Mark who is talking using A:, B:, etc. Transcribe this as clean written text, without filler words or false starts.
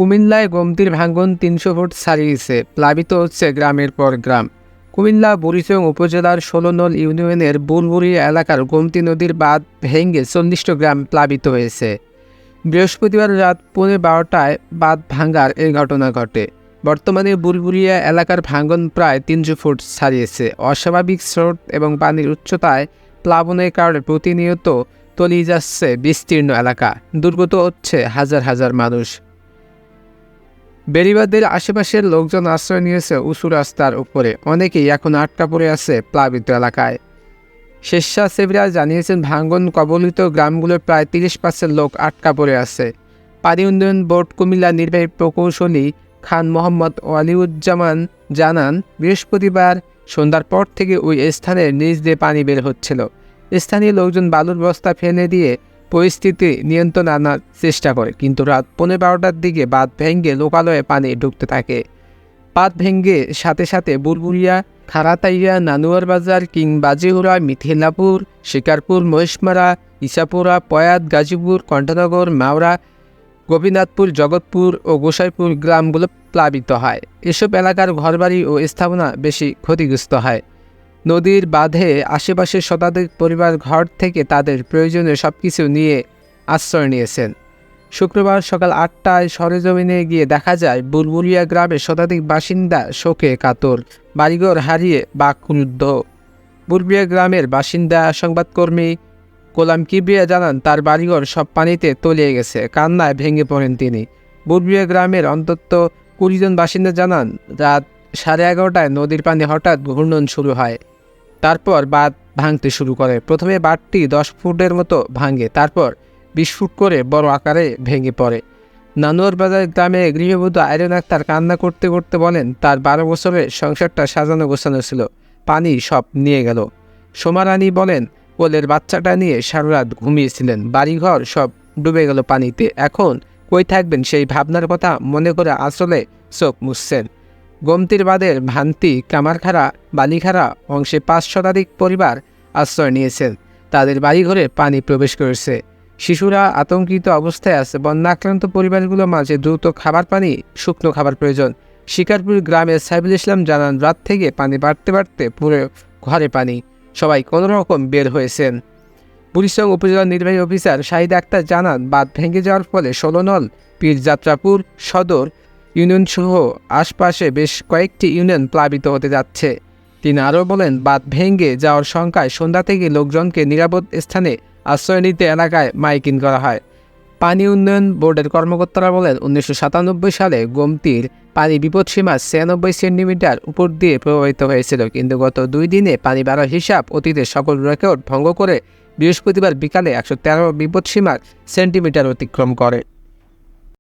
A: কুমিল্লায় গোমতীর ভাঙন ৩০০ ফুট ছাড়িয়েছে, প্লাবিত হচ্ছে গ্রামের পর গ্রাম। কুমিল্লা বুড়িচং উপজেলার ১৬ নং ইউনিয়নের বুলবুড়িয়া এলাকার গোমতী নদীর বাঁধ ভেঙে ৪০টি গ্রাম প্লাবিত হয়েছে। বৃহস্পতিবার রাত 12:15টায় বাঁধ ভাঙার এই ঘটনা ঘটে। বর্তমানে বুলবুড়িয়া এলাকার ভাঙন প্রায় ৩০০ ফুট ছাড়িয়েছে। অস্বাভাবিক স্রোত এবং পানির উচ্চতায় প্লাবনের কারণে প্রতিনিয়ত তলিয়ে যাচ্ছে বিস্তীর্ণ এলাকা, দুর্গত হচ্ছে হাজার হাজার মানুষ। বেড়িবাঁধের আশেপাশের লোকজন আশ্রয় নিয়েছে উঁচু রাস্তার উপরে, অনেকেই এখন আটকা পড়ে আছে প্লাবিত এলাকায়। স্বেচ্ছাসেবীরা জানিয়েছেন, ভাঙন কবলিত গ্রামগুলোর প্রায় ৩০% লোক আটকা পড়ে আছে। পানি উন্নয়ন বোর্ড কুমিল্লা নির্বাহী প্রকৌশলী খান মোহাম্মদ ওয়ালিউজ্জামান জানান, বৃহস্পতিবার সন্ধ্যার পর থেকে ওই স্থানে নিচ দিয়ে পানি বের হচ্ছিল। স্থানীয় লোকজন বালুর বস্তা ফেলে দিয়ে পরিস্থিতি নিয়ন্ত্রণে আনার চেষ্টা করে, কিন্তু রাত 12:15টার দিকে বাঁধ ভেঙে লোকালয়ে পানি ঢুকতে থাকে। বাঁধ ভেঙে সাথে সাথে বুলবুড়িয়া, খারাতাইয়া, নানুয়ার বাজার, বাজিহুরা, মিথিলাপুর, শিকারপুর, মহেশমারা, ইসাপুরা, পয়াত, গাজীপুর, কণ্ঠনগর, মাওরা, গোপীনাথপুর, জগৎপুর ও গোসাইপুর গ্রামগুলো প্লাবিত হয়। এসব এলাকার ঘরবাড়ি ও স্থাপনা বেশি ক্ষতিগ্রস্ত হয়। নদীর বাঁধে আশেপাশের শতাধিক পরিবার ঘর থেকে তাদের প্রয়োজনীয় সবকিছু নিয়ে আশ্রয় নিয়েছেন। শুক্রবার সকাল 8টায় সরেজমিনে গিয়ে দেখা যায়, বুলবুড়িয়া গ্রামের শতাধিক বাসিন্দা শোকে কাতর, বাড়িঘর হারিয়ে বাকরুদ্ধ। বুলবুড়িয়া গ্রামের বাসিন্দা সংবাদকর্মী গোলাম কিবরিয়া জানান, তার বাড়িঘর সব পানিতে তলিয়ে গেছে। কান্নায় ভেঙে পড়েন তিনি। বুলবুড়িয়া গ্রামের অন্তত 20 জন বাসিন্দা জানান, রাত 11:30টায় নদীর পানি হঠাৎ ঘূর্ণন শুরু হয়। তারপর বাঁধ ভাঙতে শুরু করে। প্রথমে বাঁধটি 10 ফুটের মতো ভাঙে, তারপর 20 ফুট করে বড় আকারে ভেঙে পড়ে। নানুয়ার বাজার গ্রামে গৃহবধূ আয়রন আক্তার কান্না করতে করতে বলেন, তার 12 বছরের সংসারটা সাজানো গোছানো ছিল, পানি সব নিয়ে গেল। সোমা রানী বলেন, কোলের বাচ্চাটা নিয়ে সারা রাত ঘুমিয়েছিলেন, বাড়িঘর সব ডুবে গেল পানিতে। এখন কই থাকবেন সেই ভাবনার কথা মনে করে আসলে চোখ মুছছেন। গোমতীর বাঁধের ভান্তি, কামারখাড়া, বালিখাড়া অংশে 5 শতাধিক পরিবার আশ্রয় নিয়েছেন। তাদের বাড়িঘরে পানি প্রবেশ করেছে। শিশুরা আতঙ্কিত অবস্থায় আছে। বন্যা আক্রান্ত পরিবারগুলোর মাঝে দ্রুত খাবার পানি, শুকনো খাবার প্রয়োজন। শিকারপুর গ্রামের সাইফুল ইসলাম জানান, রাত থেকে পানি বাড়তে বাড়তে পুরো ঘরে পানি, সবাই কোনোরকম বের হয়েছেন। বুড়িচং উপজেলা নির্বাহী অফিসার শাহিদ আক্তার জানান, বাঁধ ভেঙে যাওয়ার ফলে 16 নং পীরযাত্রাপুর সদর ইউনিয়নসহ আশপাশে বেশ কয়েকটি ইউনিয়ন প্লাবিত হতে যাচ্ছে। তিনি আরও বলেন, বাঁধ ভেঙে যাওয়ার শঙ্কায় সন্ধ্যা থেকে লোকজনকে নিরাপদ স্থানে আশ্রয় নিতে এলাকায় মাইকিং করা হয়। পানি উন্নয়ন বোর্ডের কর্মকর্তারা বলেন, 1997 সালে গোমতীর পানি বিপদসীমা 96 সেন্টিমিটার উপর দিয়ে প্রবাহিত হয়েছিল, কিন্তু গত 2 দিনে পানি বাড়ার হিসাব অতীতের সকল রেকর্ড ভঙ্গ করে বৃহস্পতিবার বিকালে 113 বিপদসীমার সেন্টিমিটার অতিক্রম করে।